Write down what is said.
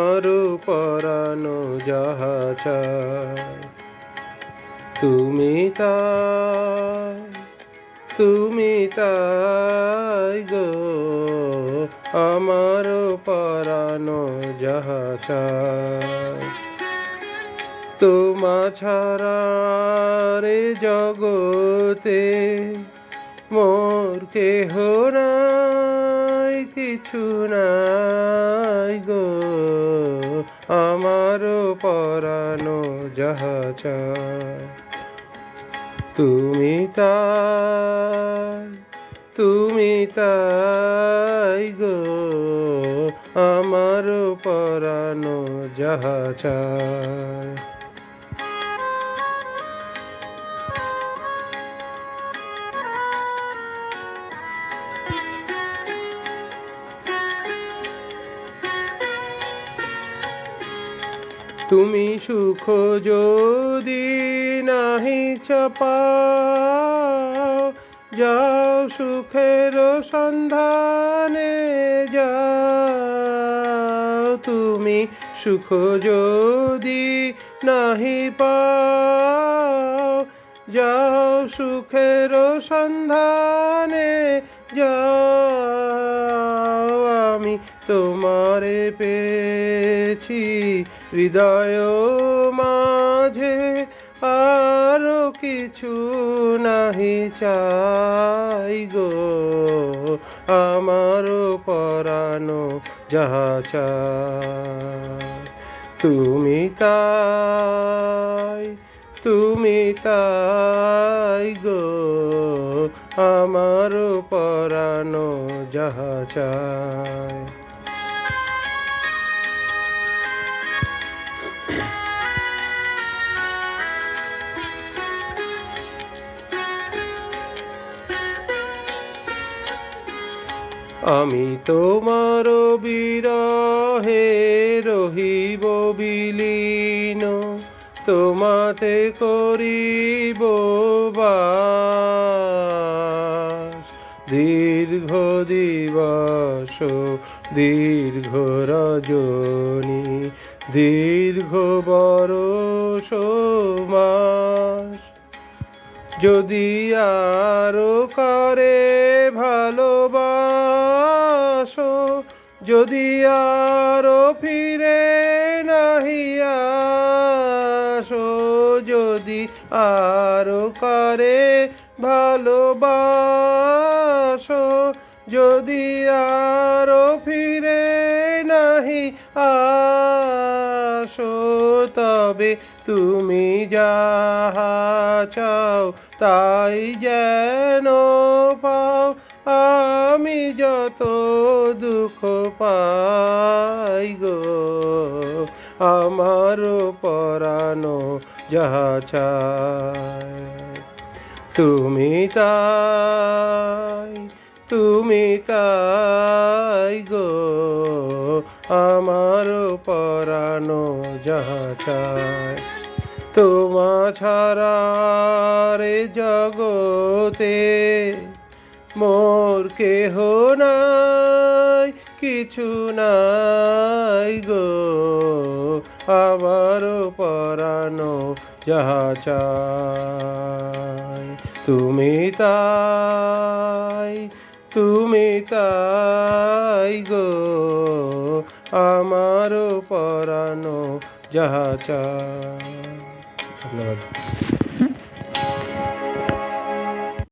আমার পরানো যাহা চায় তুমি তাই গো আমার পরানো যাহা চায় তোমা ছাড়া রে জগতে মোর কেহ নাই কিছু নাই গো আমার পরানো যাহা চায় তুমি তাই গো আমার পরানো যাহা চায় তুমি সুখ যদি নাহি চাপাও যাও সুখের সন্ধানে যাও তুমি সুখ যদি নাহি পাও যাও সুখের সন্ধানে যাও আমি তোমারে পেয়েছি হৃদয় মাঝে আরো কিছু নাহি চাই গো আমার পরানো যাহা চায় তুমি তাই গো আমার পরানো যাহা চায় আমি তোমার বিরহে রহিব বিলীন তোমাতে করিব বাস দীর্ঘ দিবস দীর্ঘ রজনী দীর্ঘ বরষ মাস যদি আরো করে ভালোবাসো যদি আরো ফিরে নাহি আসো যদি আরো করে ভালোবাসো যদি আরো ফিরে নাহি আসো তবে তুমি যাহা চাও তাই যেন পাও আমি যত দুঃখ পাই গো আমার পরানো যাহা চায় তুমি তাই গো আমার পরানো যাহা চায় তোমা ছাড়া রে জগতে মোর কেহ নাই কিছু নাই গো আমার পরানো যাহা চায় তুমি তাই গো আমার পরানো যাহা চায়। ধন্যবাদ।